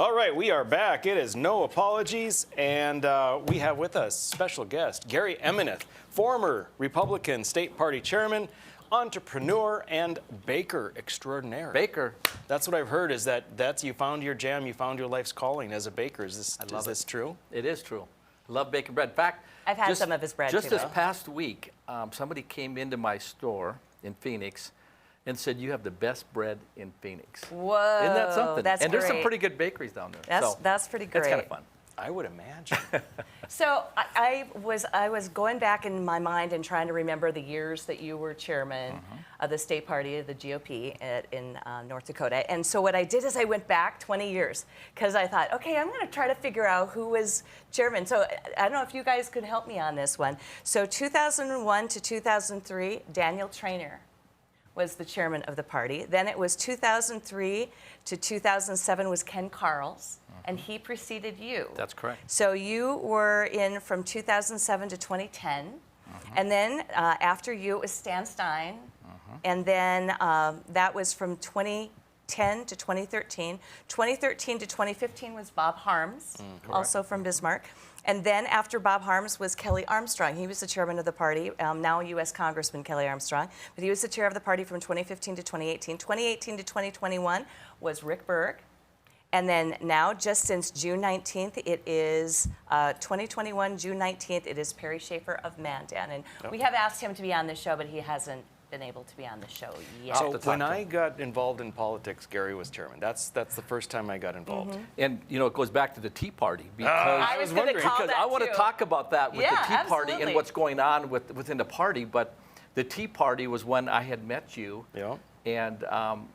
All right, we are back. It is No Apologies, and we have with us special guest Gary Emineth, former Republican State Party chairman, entrepreneur, and baker extraordinaire. Baker. That's what I've heard. Is that's you found your jam, you found your life's calling as a baker. Is this true? It is true. I love baking bread. In fact, I've had some of his bread just too. this past week, somebody came into my store in Phoenix and said, "You have the best bread in Phoenix." Whoa, isn't that something? That's and great. there's some pretty good bakeries down there. That's pretty great. That's kind of fun. I would imagine. So I was going back in my mind and trying to remember the years that you were chairman of the state party of the GOP in North Dakota. And so what I did is I went back 20 years because I thought, okay, I'm going to try to figure out who was chairman. So I don't know if you guys could help me on this one. So 2001 to 2003, Daniel Traynor was the chairman of the party. Then it was 2003 to 2007 was Ken Carls. And he preceded you. That's correct. So you were in from 2007 to 2010. And then after you, it was Stan Stein. And then that was from 2010 to 2013. 2013 to 2015 was Bob Harms, also from Bismarck. And then after Bob Harms was Kelly Armstrong. He was the chairman of the party, now U.S. Congressman Kelly Armstrong. But he was the chair of the party from 2015 to 2018. 2018 to 2021 was Rick Berg. And then now, just since June 19th, it is 2021, June 19th, it is Perry Schaefer of Mandan. And we have asked him to be on the show, but he hasn't been able to be on the show yet. So when I got involved in politics, Gary was chairman. That's the first time I got involved. And, you know, it goes back to the Tea Party. Because I was going to call because that I want too. to talk about that with the Tea Party absolutely. and what's going on within the party. But the Tea Party was when I had met you. Yeah. And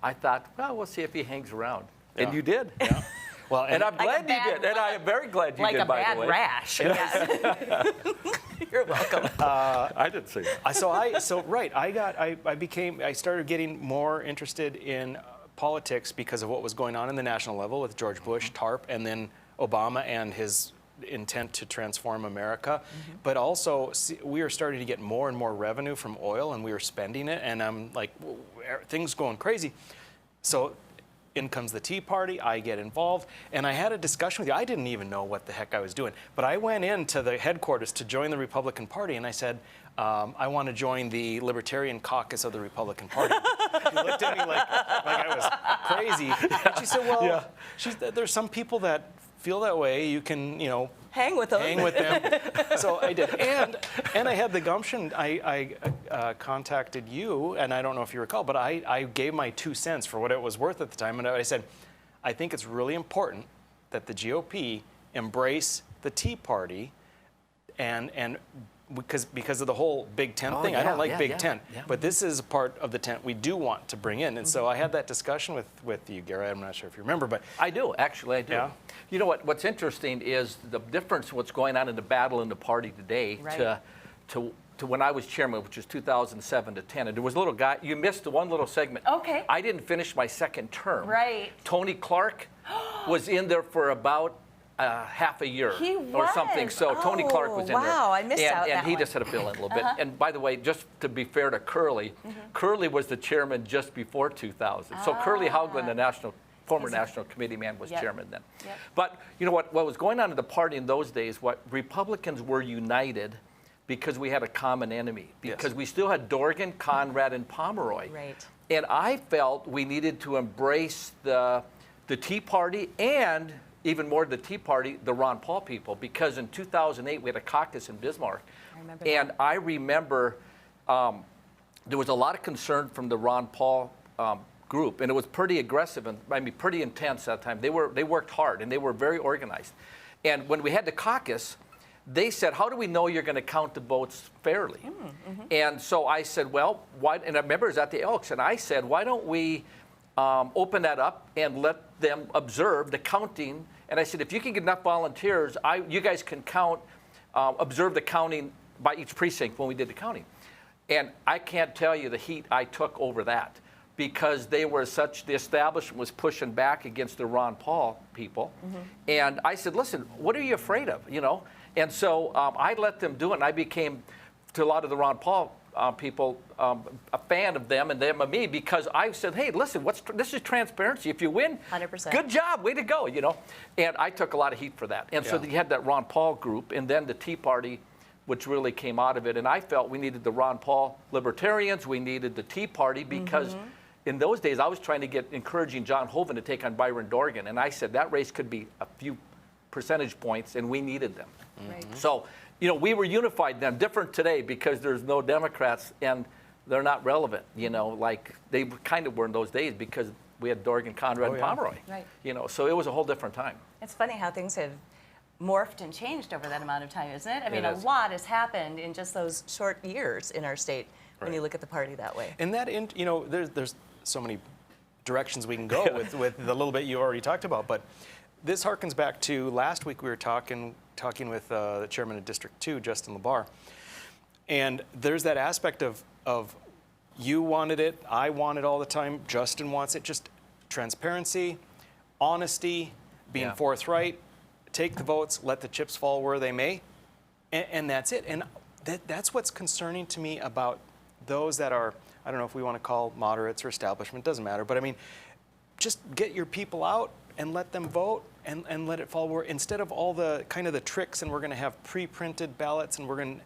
I thought, well, we'll see if he hangs around. And Yeah. you did. Yeah. Well, And I'm glad you bad did. And I am very glad you like did, a by bad the way. rash. Yes. You're welcome. I didn't say that. I started getting more interested in politics because of what was going on in the national level with George Bush, TARP, and then Obama and his intent to transform America. But also, we were starting to get more and more revenue from oil, and we were spending it, and I'm like, things going crazy. So in comes the Tea Party, I get involved, and I had a discussion with you. I didn't even know what the heck I was doing, but I went into the headquarters to join the Republican Party, and I said, I want to join the Libertarian Caucus of the Republican Party. She looked at me like I was crazy. And she said, well, there's some people that feel that way. You can, Hang with them. So I did. And I had the gumption. I contacted you, and I don't know if you recall, but I gave my 2 cents for what it was worth at the time. And I said, I think it's really important that the GOP embrace the Tea Party and because of the whole Big Tent thing. I don't like Big Tent, but this is a part of the tent we do want to bring in. And so I had that discussion with you, Gary. I'm not sure if you remember, but I do. Actually, I do. Yeah. You know what's interesting is the difference what's going on in the battle in the party today to when I was chairman, which was 2007 to 10. And there was a little guy, you missed one little segment. Okay. I didn't finish my second term. Right. Tony Clark was in there for about half a year or something. So Tony Clark was in there. Wow, I missed out and that he one. just had to fill in a little bit. And by the way, just to be fair to Curly, Curly was the chairman just before 2000. So Curly Hauglin, the former national committee man, was chairman then. Yep. But you know what was going on in the party in those days, what Republicans were united because we had a common enemy. Because we still had Dorgan, Conrad, and Pomeroy. Right. And I felt we needed to embrace the Tea Party and even more the Tea Party, the Ron Paul people, because in 2008 we had a caucus in Bismarck. I remember and that. I remember there was a lot of concern from the Ron Paul group, and it was pretty aggressive and pretty intense that time. They worked hard and they were very organized. And when we had the caucus, they said, how do we know you're going to count the votes fairly? And so I said, well, why? And I remember it was at the Elks, and I said, why don't we open that up and let them observe the counting? And I said, if you can get enough volunteers, you guys can count, observe the counting by each precinct when we did the counting. And I can't tell you the heat I took over that, because the establishment was pushing back against the Ron Paul people. And I said, listen, what are you afraid of, And so I let them do it, and I became, to a lot of the Ron Paul people a fan of them and them of me because I said, hey, listen, this is transparency. If you win, 100%. Good job, way to go, you know. And I took a lot of heat for that. And so you had that Ron Paul group, and then the Tea Party, which really came out of it. And I felt we needed the Ron Paul libertarians, we needed the Tea Party because in those days I was trying to encouraging John Hoeven to take on Byron Dorgan, and I said that race could be a few percentage points, and we needed them. Right. So, you know, we were unified then, different today because there's no Democrats and they're not relevant, you know, like they kind of were in those days because we had Dorgan, Conrad, and Pomeroy. Right. You know, so it was a whole different time. It's funny how things have morphed and changed over that amount of time, isn't it? I mean, It a is. lot has happened in just those short years in our state when Right. you look at the party that way. And that, you know, there's so many directions we can go with the little bit you already talked about, but this harkens back to last week we were talking with the chairman of District 2, Justin LeBar, and there's that aspect of you wanted it, I want it all the time, Justin wants it, just transparency, honesty, being forthright, take the votes, let the chips fall where they may, and that's it. And that's what's concerning to me about those that are, I don't know if we want to call moderates or establishment, doesn't matter, but I mean, just get your people out and let them vote and let it fall where, instead of all the kind of the tricks, and we're going to have pre-printed ballots and we're going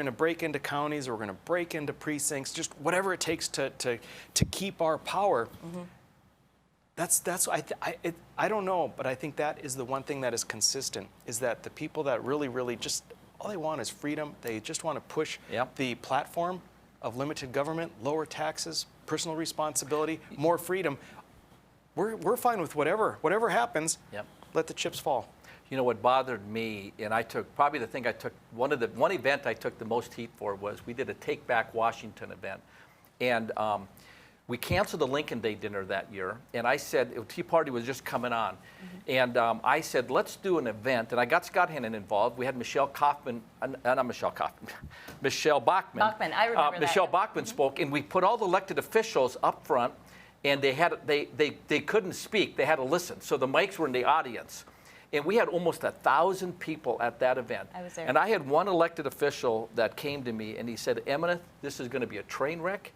to break into counties or we're going to break into precincts, just whatever it takes to keep our power. I don't know, but I think that is the one thing that is consistent, is that the people that really just, all they want is freedom. They just want to push the platform of limited government, lower taxes, personal responsibility, more freedom. We're fine with whatever happens. Let the chips fall. You know what bothered me, and I took probably the thing I took one event I took the most heat for was we did a Take Back Washington event, and we canceled the Lincoln Day dinner that year. And I said Tea Party was just coming on, and I said let's do an event. And I got Scott Hennon involved. We had Michelle Bachmann. Bachmann, I remember that. Michelle Bachmann spoke, and we put all the elected officials up front. And they couldn't speak. They had to listen. So the mics were in the audience. And we had almost 1,000 people at that event. I was there. And I had one elected official that came to me and he said, Emineth, this is going to be a train wreck.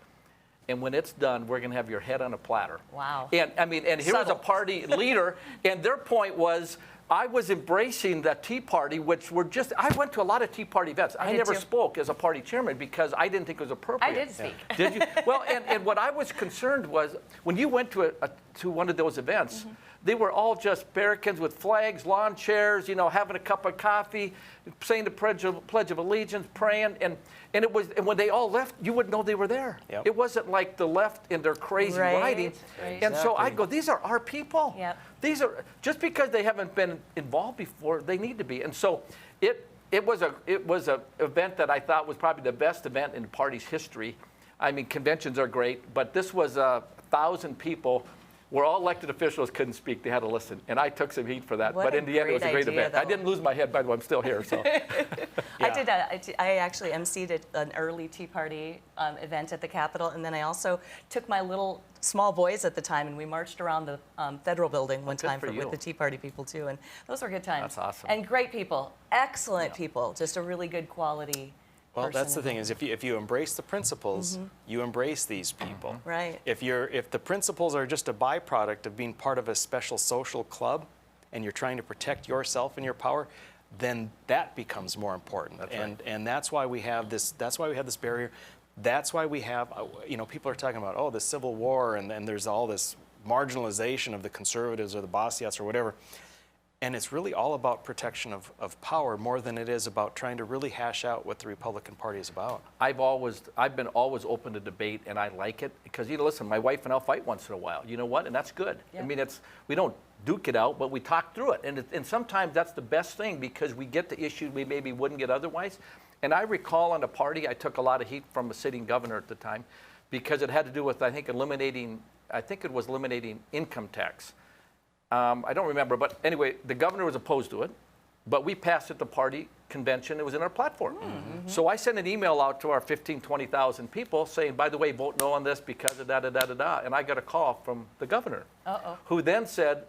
And when it's done, we're going to have your head on a platter. Wow. And I mean, and here was a party leader, and their point was, I was embracing the Tea Party, which were just, I went to a lot of Tea Party events. I did never too. spoke as a party chairman because I didn't think it was appropriate. I did speak. Did you? Well, and what I was concerned was, when you went to one of those events, they were all just Americans with flags, lawn chairs, you know, having a cup of coffee, saying the Pledge of Allegiance, praying, and when they all left, you wouldn't know they were there. Yep. It wasn't like the left in their crazy writing. Right. And so I go, these are our people. Yep. These are, just because they haven't been involved before, they need to be. And so it was a event that I thought was probably the best event in the party's history. I mean, conventions are great, but this was 1,000 people where all elected officials couldn't speak. They had to listen. And I took some heat for that. What but in the end, it was a great idea, event. I though. didn't lose my head, by the way. I'm still here. So I actually emceed an early Tea Party event at the Capitol, and then I also took my little small boys at the time, and we marched around the federal building one time for you. with the Tea Party people too, and those were good times. That's awesome. And great people, excellent people, just a really good quality. Well, that's person. the thing, is if you embrace the principles, you embrace these people. Right. If the principles are just a byproduct of being part of a special social club, and you're trying to protect yourself and your power, then that becomes more important. That's right. And that's why we have this. That's why we have this barrier. That's why we have. You know, people are talking about the Civil War, and there's all this marginalization of the conservatives or the Bossiats or whatever. And it's really all about protection of power more than it is about trying to really hash out what the Republican Party is about. I've been always open to debate, and I like it because, you know, listen, my wife and I'll fight once in a while. You know what? And that's good. Yeah. I mean, we don't duke it out, but we talk through it. And sometimes that's the best thing because we get the issues we maybe wouldn't get otherwise. And I recall on the party, I took a lot of heat from a sitting governor at the time because it had to do with, I think it was eliminating income tax. I don't remember, but anyway, the governor was opposed to it, but we passed at the party convention. It was in our platform. So I sent an email out to our 15, 20,000 people saying, by the way, vote no on this because of da-da-da-da-da. And I got a call from the governor, who then said,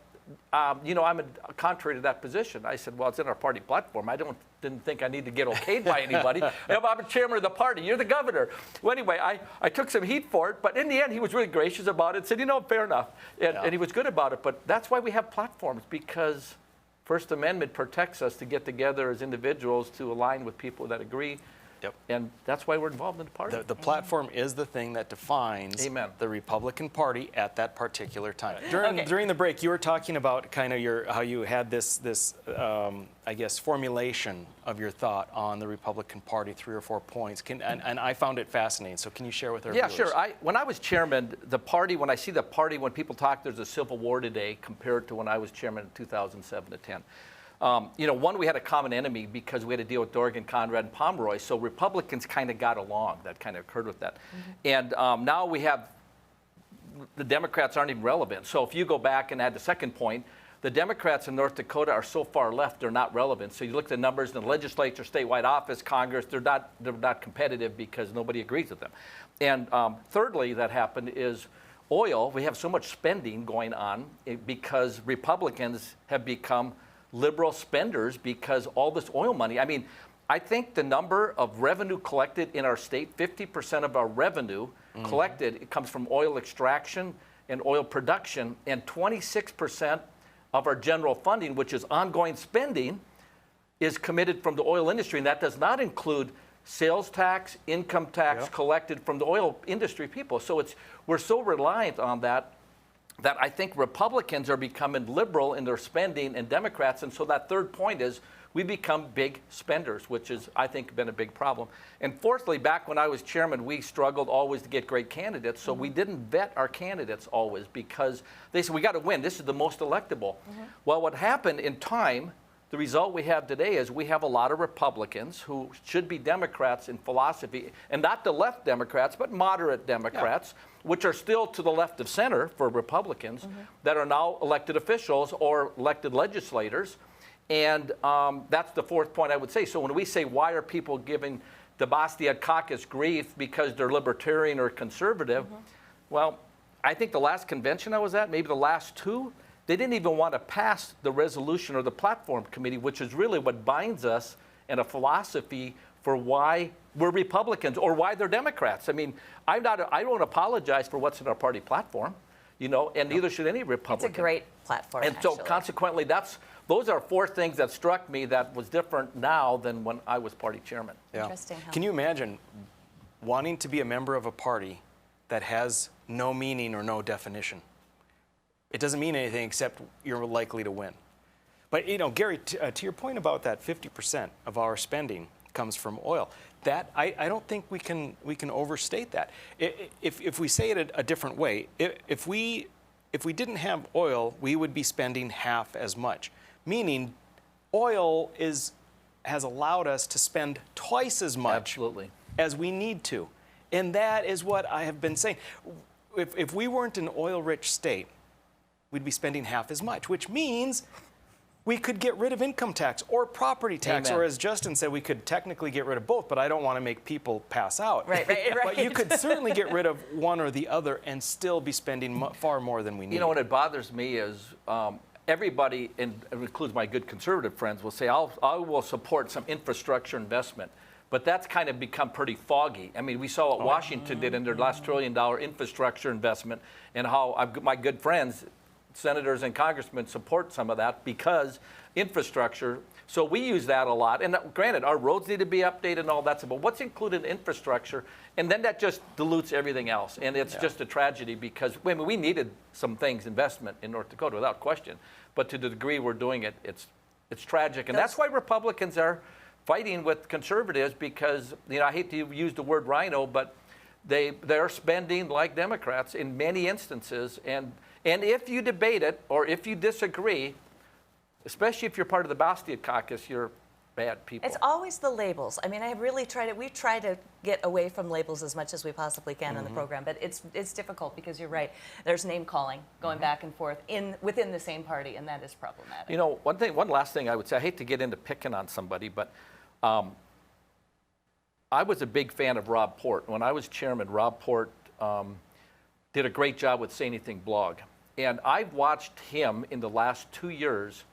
I'm contrary to that position. I said, well, it's in our party platform. I didn't think I need to get okayed by anybody. I'm a chairman of the party. You're the governor. Well, anyway, I took some heat for it, but in the end, he was really gracious about it, said, fair enough. And he was good about it. But that's why we have platforms, because First Amendment protects us to get together as individuals to align with people that agree. Yep. And that's why we're involved in the party. The platform is the thing that defines Amen. the Republican Party at that particular time. During the break, you were talking about kind of how you had this I guess, formulation of your thought on the Republican Party, 3 or 4 points. And I found it fascinating. So can you share with our viewers? Yeah, sure. When I was chairman, the party, when I see the party, when people talk there's a civil war today compared to when I was chairman in 2007 to 10. One, we had a common enemy because we had to deal with Dorgan, Conrad, and Pomeroy. So Republicans kind of got along. That kind of occurred with that. And now we have, the Democrats aren't even relevant. So if you go back and add the second point, the Democrats in North Dakota are so far left, they're not relevant. So you look at the numbers in the legislature, statewide office, Congress, they're not competitive because nobody agrees with them. And thirdly, that happened is oil. We have so much spending going on because Republicans have become liberal spenders because all this oil money. I mean, I think the number of revenue collected in our state, 50% of our revenue collected, it comes from oil extraction and oil production, and 26% of our general funding, which is ongoing spending, is committed from the oil industry, and that does not include sales tax, income tax collected from the oil industry people. So we're so reliant on that I think Republicans are becoming liberal in their spending and Democrats. And so that third point is we become big spenders, which is, I think, been a big problem. And fourthly, back when I was chairman, we struggled always to get great candidates. So we didn't vet our candidates always because they said, we got to win. This is the most electable. Well, what happened in time, the result we have today is we have a lot of Republicans who should be Democrats in philosophy, and not the left Democrats, but moderate Democrats, which are still to the left of center for Republicans, that are now elected officials or elected legislators. And that's the fourth point I would say. So when we say, why are people giving the Bastiat caucus grief because they're libertarian or conservative? Well, I think the last convention I was at, maybe the last two, they didn't even want to pass the resolution or the platform committee, which is really what binds us in a philosophy for why we're Republicans or why they're Democrats. I mean, I don't apologize for what's in our party platform, and neither should any Republican. It's a great platform, and so consequently, those are 4 things that struck me that was different now than when I was party chairman. Interesting. Can you imagine wanting to be a member of a party that has no meaning or no definition? It doesn't mean anything except you're likely to win. But, Gary, to your point about that 50% of our spending comes from oil, that I don't think we can overstate that. If we say it a different way, if we didn't have oil, we would be spending half as much. Meaning, oil has allowed us to spend twice as much as we need to. And that is what I have been saying. If we weren't an oil-rich state, we'd be spending half as much, which means we could get rid of income tax or property tax, or as Justin said, we could technically get rid of both, but I don't want to make people pass out. Right. But you could certainly get rid of one or the other and still be spending far more than we need. What it bothers me is everybody, and it includes my good conservative friends, will say, I will support some infrastructure investment. But that's kind of become pretty foggy. I mean, we saw what Washington did in their last $1 trillion infrastructure investment, and how my good friends, senators and congressmen, support some of that because infrastructure. So we use that a lot. And granted, our roads need to be updated and all that stuff, but what's included in infrastructure? And then that just dilutes everything else. And it's just a tragedy because we needed some things, investment in North Dakota without question. But to the degree we're doing it, it's tragic. And that's why Republicans are fighting with conservatives because, I hate to use the word rhino, but they're spending like Democrats in many instances. And if you debate it or if you disagree, especially if you're part of the Bastiat caucus, you're bad people. It's always the labels. I mean, I have really tried it. We try to get away from labels as much as we possibly can on the program, but it's difficult because you're right. There's name calling going back and forth within the same party, and that is problematic. One last thing I would say, I hate to get into picking on somebody, but I was a big fan of Rob Port. When I was chairman, Rob Port did a great job with Say Anything blog. And I've watched him in the last 2 years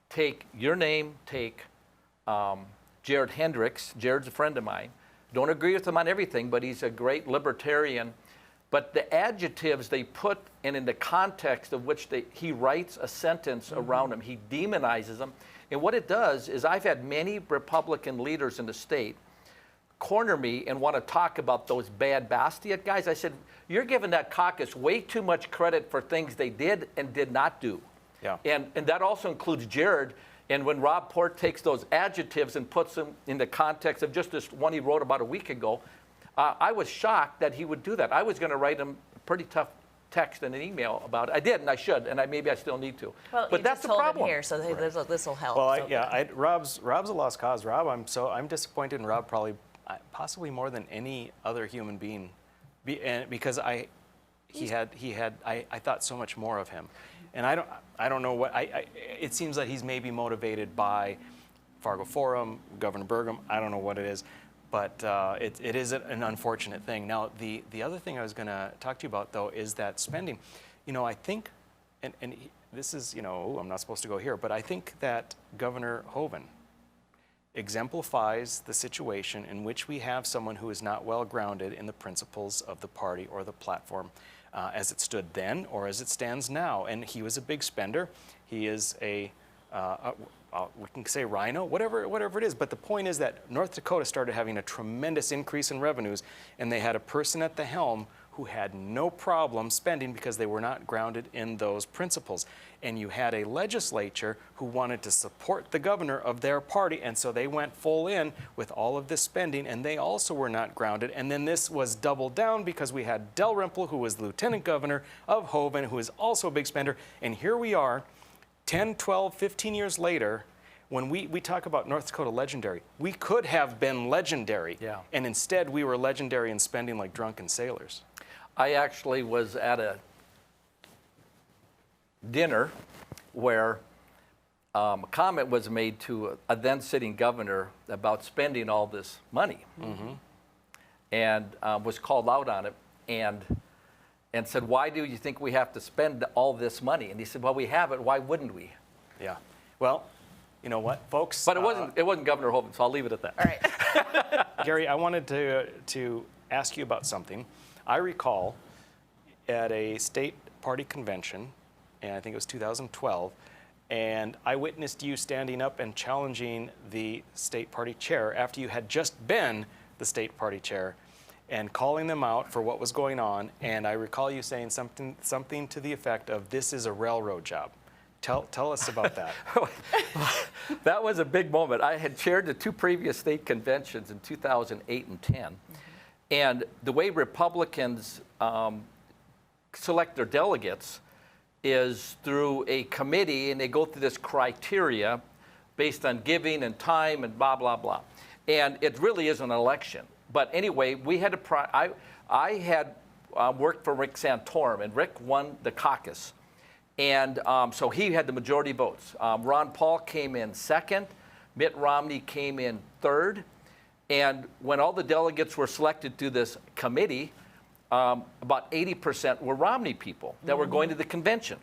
take your name, take Jared Hendricks. Jared's a friend of mine. Don't agree with him on everything, but he's a great libertarian. But the adjectives they put, and in the context of which he writes a sentence around them, he demonizes them. And what it does is I've had many Republican leaders in the state corner me and want to talk about those bad Bastiat guys. I said, you're giving that caucus way too much credit for things they did and did not do. Yeah. And that also includes Jared. And when Rob Port takes those adjectives and puts them in the context of just this one he wrote about a week ago, I was shocked that he would do that. I was going to write him a pretty tough text and an email about it. I did, and I should, and maybe I still need to. Well, but you that's just the told problem. him here, so this will help. Well, so. Rob's a lost cause. Rob, I'm disappointed in Rob probably possibly more than any other human being, because I thought so much more of him, and I don't know what it seems like he's maybe motivated by Fargo Forum, Governor Burgum. I don't know what it is. But it is an unfortunate thing. Now, the other thing I was going to talk to you about, though, is that spending. I think, and this is, I'm not supposed to go here, but I think that Governor Hoeven exemplifies the situation in which we have someone who is not well grounded in the principles of the party or the platform as it stood then or as it stands now. And he was a big spender. He is we can say rhino, whatever it is. But the point is that North Dakota started having a tremendous increase in revenues, and they had a person at the helm who had no problem spending because they were not grounded in those principles. And you had a legislature who wanted to support the governor of their party, and so they went full in with all of this spending, and they also were not grounded. And then this was doubled down because we had Dalrymple, who was the lieutenant governor of Hoeven, who is also a big spender. And here we are, 10, 12, 15 years later, when we talk about North Dakota legendary, we could have been legendary. Yeah. And instead, we were legendary in spending like drunken sailors. I actually was at a dinner where a comment was made to a then sitting governor about spending all this money, and was called out on it, and said, why do you think we have to spend all this money? And he said, well, we have it. Why wouldn't we? Yeah. Well, you know what, folks? But it wasn't Governor Hoeven, so I'll leave it at that. All right. Gary, I wanted to ask you about something. I recall at a state party convention, and I think it was 2012, and I witnessed you standing up and challenging the state party chair after you had just been the state party chair, and calling them out for what was going on. And I recall you saying something to the effect of, this is a railroad job. Tell us about that. That was a big moment. I had chaired the two previous state conventions in 2008 and 10. And the way Republicans select their delegates is through a committee, and they go through this criteria based on giving and time and blah, blah, blah. And it really is an election. But anyway, we had I had worked for Rick Santorum, and Rick won the caucus. And so he had the majority votes. Ron Paul came in second. Mitt Romney came in third. And when all the delegates were selected to this committee, about 80% were Romney people that were going to the convention.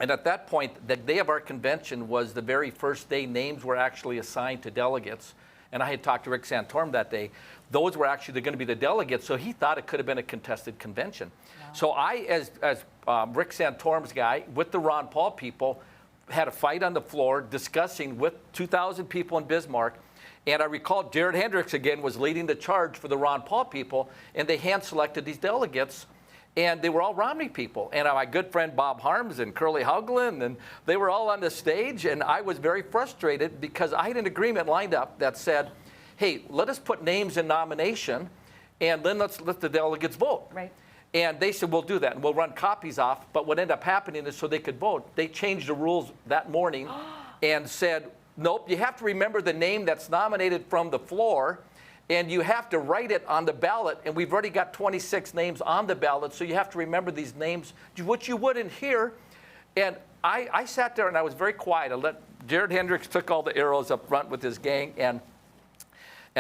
And at that point, the day of our convention was the very first day names were actually assigned to delegates. And I had talked to Rick Santorum that day. Those were actually going to be the delegates, so he thought it could have been a contested convention. Wow. So I, as Rick Santorum's guy, with the Ron Paul people, had a fight on the floor discussing with 2,000 people in Bismarck. And I recall Jared Hendricks, again, was leading the charge for the Ron Paul people, and they hand-selected these delegates, and they were all Romney people. And my good friend Bob Harms and Curly Hauglin, and they were all on the stage, and I was very frustrated because I had an agreement lined up that said, hey, let us put names in nomination, and then let's let the delegates vote. Right. And they said, we'll do that, and we'll run copies off. But what ended up happening is so they could vote, they changed the rules that morning and said, nope, you have to remember the name that's nominated from the floor, and you have to write it on the ballot. And we've already got 26 names on the ballot, so you have to remember these names, which you wouldn't hear. And I sat there, and I was very quiet. I let Jared Hendricks took all the arrows up front with his gang, and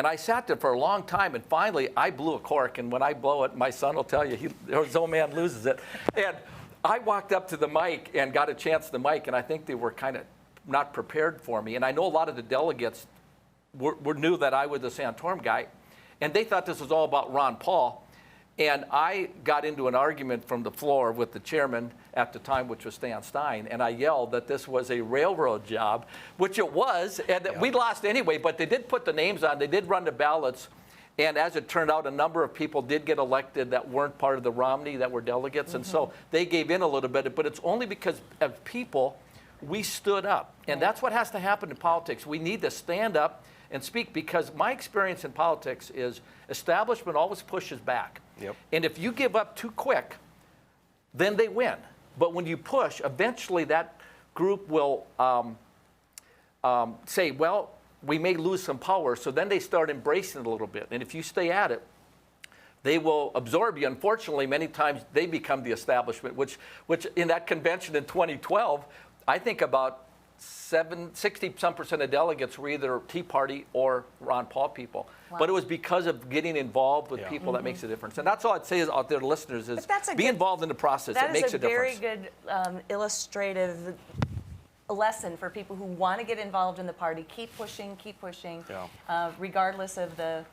I sat there for a long time, and finally I blew a cork. And when I blow it, my son will tell you, his old man loses it. And I walked up to the mic and got a chance to the mic, and I think they were kind of not prepared for me. And I know a lot of the delegates knew that I was the Santorum guy, and they thought this was all about Ron Paul. And I got into an argument from the floor with the chairman at the time, which was Stan Stein, and I yelled that this was a railroad job, which it was, and that we lost anyway, but they did put the names on, they did run the ballots, and as it turned out, a number of people did get elected that weren't part of the Romney, that were delegates, and so they gave in a little bit, but it's only because of people, we stood up. And that's what has to happen in politics. We need to stand up and speak, because my experience in politics is establishment always pushes back. Yep. And if you give up too quick, then they win. But when you push, eventually that group will say, well, we may lose some power. So then they start embracing it a little bit. And if you stay at it, they will absorb you. Unfortunately, many times they become the establishment, which in that convention in 2012, I think about 60-some% of delegates were either Tea Party or Ron Paul people. Wow. But it was because of getting involved with people that makes a difference. And that's all I'd say is out there to listeners is be involved in the process. It makes a difference. That is a very good illustrative lesson for people who want to get involved in the party. Keep pushing, regardless of the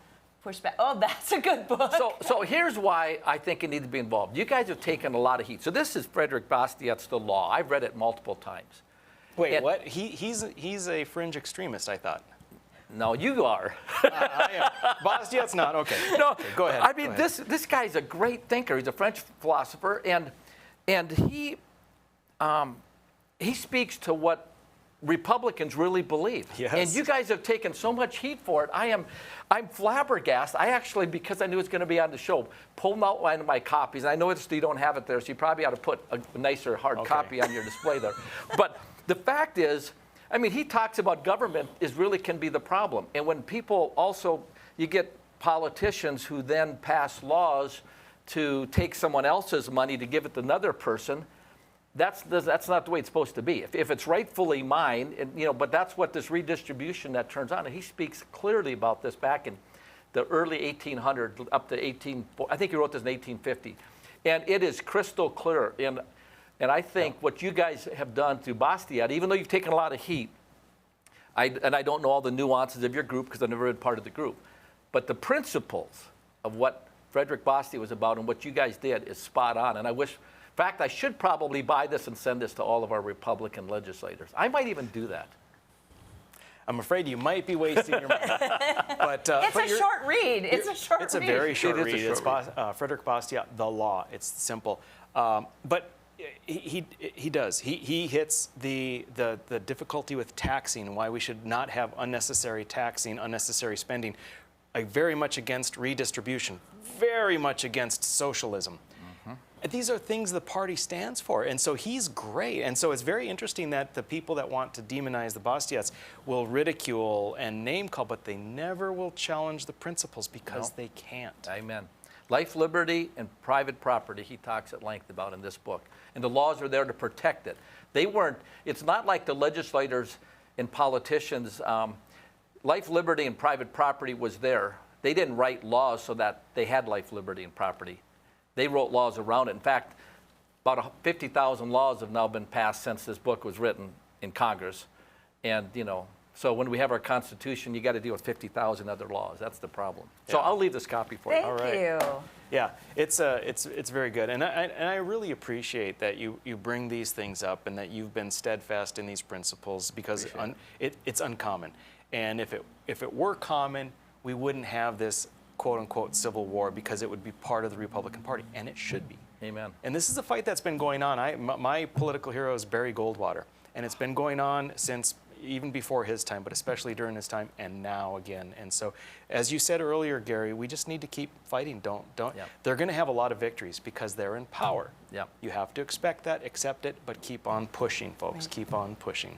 pushback. Oh, that's a good book. So here's why I think you need to be involved. You guys have taken a lot of heat. So this is Frederick Bastiat's The Law. I've read it multiple times. Wait, what? He's a fringe extremist, I thought. No, you are. I am. Bastiat's not. Okay. No, okay, go ahead. I mean, this guy's a great thinker. He's a French philosopher, and he speaks to what Republicans really believe. Yes. And you guys have taken so much heat for it. I'm flabbergasted. I actually, because I knew it was going to be on the show, pulled out one of my copies. I noticed you don't have it there, so you probably ought to put a nicer hard copy on your display there. But the fact is, I mean, he talks about government really can be the problem. And when people also, you get politicians who then pass laws to take someone else's money to give it to another person, that's not the way it's supposed to be. If it's rightfully mine, and, but that's what this redistribution that turns on. And he speaks clearly about this back in the early 1800s up to I think he wrote this in 1850. And it is crystal clear. And I think what you guys have done through Bastiat, even though you've taken a lot of heat, I don't know all the nuances of your group because I've never been part of the group, but the principles of what Frederick Bastiat was about and what you guys did is spot on. And in fact, I should probably buy this and send this to all of our Republican legislators. I might even do that. I'm afraid you might be wasting your money. But, it's a short read. It's a short read. It's a very short read. It's Frederick Bastiat, The Law. It's simple. But he does. He hits the difficulty with taxing, why we should not have unnecessary taxing, unnecessary spending. Very much against redistribution, very much against socialism. These are things the party stands for, and so he's great. And so it's very interesting that the people that want to demonize the Bastiats will ridicule and name call, but they never will challenge the principles because they can't. Amen. Life, liberty, and private property he talks at length about in this book. And the laws are there to protect it. It's not like the legislators and politicians, life, liberty, and private property was there. They didn't write laws so that they had life, liberty, and property. They wrote laws around it. In fact, about 50,000 laws have now been passed since this book was written in Congress. And, so when we have our Constitution, you got to deal with 50,000 other laws. That's the problem. So I'll leave this copy for you. Thank you. Yeah, it's very good, and I really appreciate that you bring these things up and that you've been steadfast in these principles because it's uncommon. And if it were common, we wouldn't have this quote-unquote civil war because it would be part of the Republican Party, and it should be. Amen. And this is a fight that's been going on. My political hero is Barry Goldwater, and it's been going on since even before his time, but especially during his time, and now again. And so, as you said earlier, Gary, we just need to keep fighting. Don't. Yep. They're going to have a lot of victories because they're in power. Yep. You have to expect that, accept it, but keep on pushing, folks. Keep on pushing.